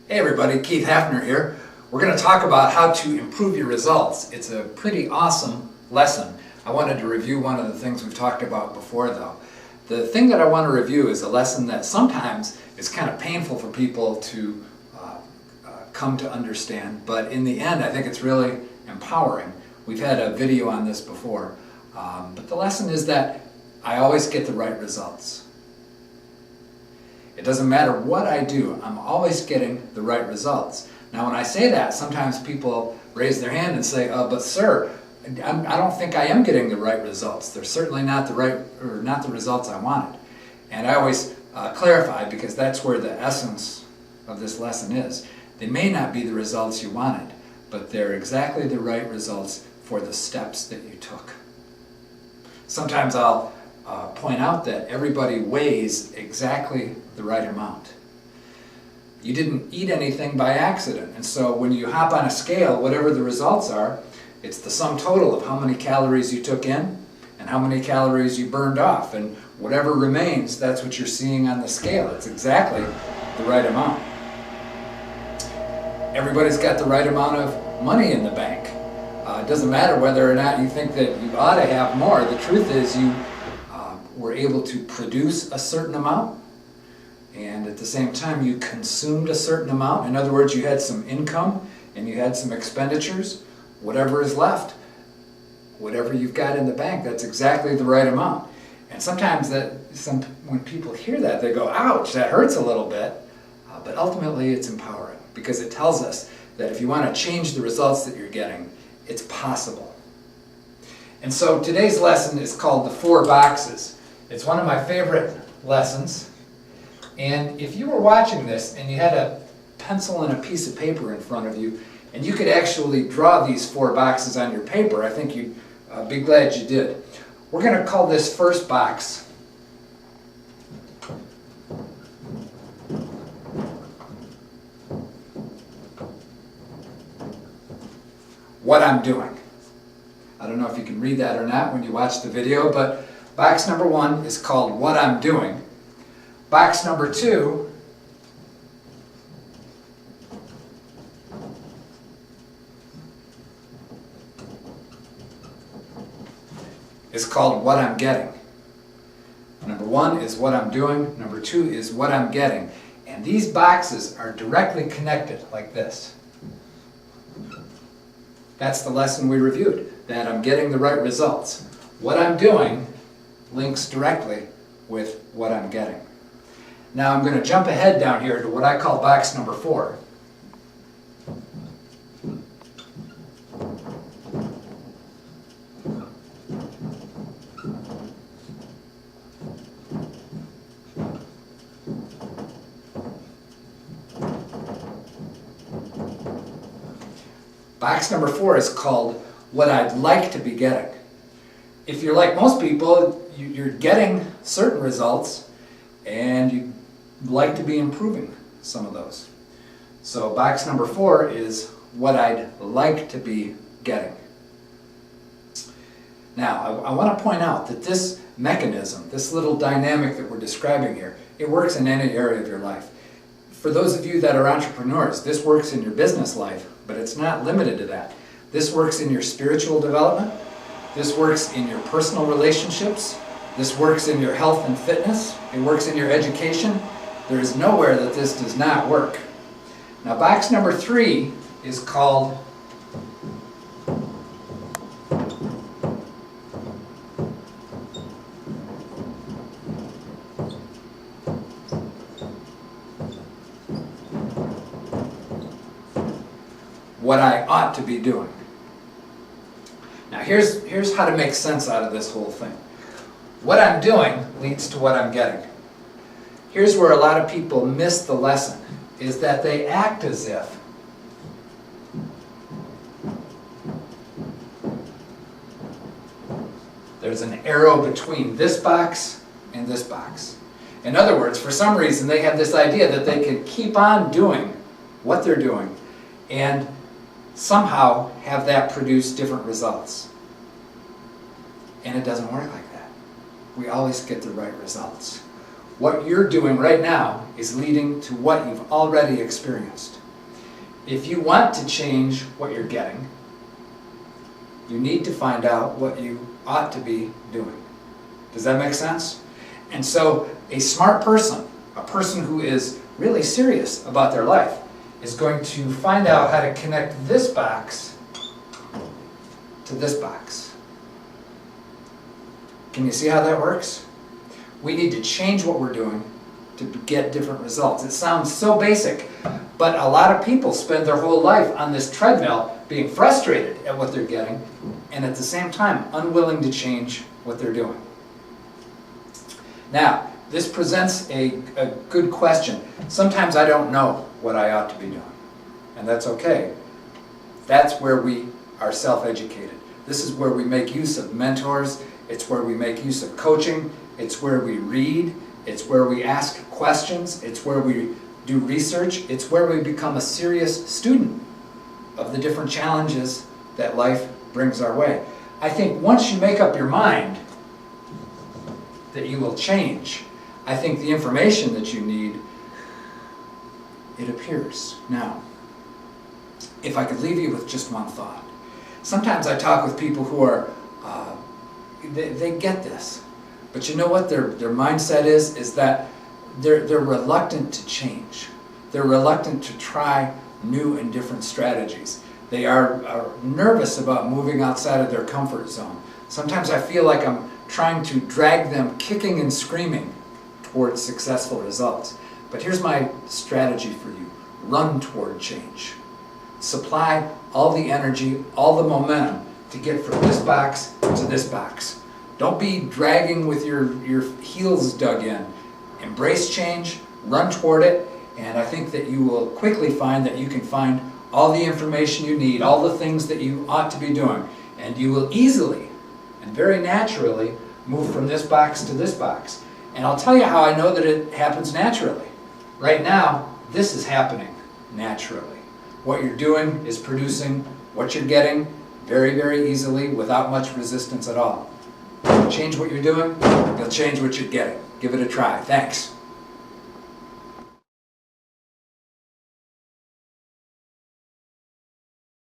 Hey everybody, Keith Hafner here. We're going to talk about how to improve your results. It's a pretty awesome lesson. I wanted to review one of the things we've talked about before though. The thing that I want to review is a lesson that sometimes is kind of painful for people to come to understand, but in the end I think it's really empowering. We've had a video on this before, but the lesson is that I always get the right results. It doesn't matter what I do, I'm always getting the right results. Now when I say that, sometimes people raise their hand and say, but sir, I don't think I am getting the right results. They're certainly not the results I wanted. And I always clarify, because that's where the essence of this lesson is. They may not be the results you wanted, but they're exactly the right results for the steps that you took. Sometimes I'll point out that everybody weighs exactly the right amount. You didn't eat anything by accident, and so when you hop on a scale, whatever the results are, it's the sum total of how many calories you took in and how many calories you burned off, and whatever remains, that's what you're seeing on the scale. It's exactly the right amount. Everybody's got the right amount of money in the bank. It doesn't matter whether or not you think that you ought to have more. The truth is you were able to produce a certain amount, and at the same time you consumed a certain amount. In other words, you had some income and you had some expenditures. Whatever is left, whatever you've got in the bank, that's exactly the right amount. And sometimes when people hear that, they go, ouch, that hurts a little bit. But ultimately it's empowering, because it tells us that if you want to change the results that you're getting, it's possible. And so today's lesson is called The 4 Boxes. It's one of my favorite lessons. And if you were watching this and you had a pencil and a piece of paper in front of you, and you could actually draw these 4 boxes on your paper, I think you'd be glad you did. We're going to call this first box what I'm doing. I don't know if you can read that or not when you watch the video, but box number 1 is called What I'm Doing. Box number 2 is called What I'm Getting. Number 1 is what I'm doing. Number 2 is what I'm getting. And these boxes are directly connected like this. That's the lesson we reviewed, that I'm getting the right results. What I'm doing links directly with what I'm getting. Now I'm going to jump ahead down here to what I call box number 4. Box number 4 is called What I'd Like to Be Getting. If you're like most people, you're getting certain results and you'd like to be improving some of those. So box number 4 is what I'd like to be getting. Now, I want to point out that this mechanism, this little dynamic that we're describing here, it works in any area of your life. For those of you that are entrepreneurs, this works in your business life, but it's not limited to that. This works in your spiritual development. This works in your personal relationships. This works in your health and fitness. It works in your education. There is nowhere that this does not work. Now, box number 3 is called What I Ought to Be Doing. Now here's how to make sense out of this whole thing. What I'm doing leads to what I'm getting. Here's where a lot of people miss the lesson, is that they act as if there's an arrow between this box and this box. In other words, for some reason they have this idea that they can keep on doing what they're doing and somehow have that produce different results. And it doesn't work like that. We always get the right results. What you're doing right now is leading to what you've already experienced. If you want to change what you're getting, you need to find out what you ought to be doing. Does that make sense? And so a smart person, a person who is really serious about their life, is going to find out how to connect this box to this box. Can you see how that works? We need to change what we're doing to get different results. It sounds so basic, but a lot of people spend their whole life on this treadmill being frustrated at what they're getting and at the same time unwilling to change what they're doing. Now, this presents a good question. Sometimes I don't know what I ought to be doing, and that's okay. That's where we are self-educated. This is where we make use of mentors. It's where we make use of coaching. It's where we read. It's where we ask questions. It's where we do research. It's where we become a serious student of the different challenges that life brings our way. I think once you make up your mind that you will change, I think the information that you need, it appears. Now, if I could leave you with just one thought. Sometimes I talk with people who are, they get this. But you know what their mindset is that they're reluctant to change. They're reluctant to try new and different strategies. They are nervous about moving outside of their comfort zone. Sometimes I feel like I'm trying to drag them kicking and screaming towards successful results. But here's my strategy for you. Run toward change. Supply all the energy, all the momentum to get from this box to this box. Don't be dragging with your heels dug in. Embrace change, run toward it, and I think that you will quickly find that you can find all the information you need, all the things that you ought to be doing, and you will easily and very naturally move from this box to this box. And I'll tell you how I know that it happens naturally. Right now, this is happening naturally. What you're doing is producing what you're getting very, very easily without much resistance at all. Change what you're doing, you'll change what you're getting. Give it a try. Thanks.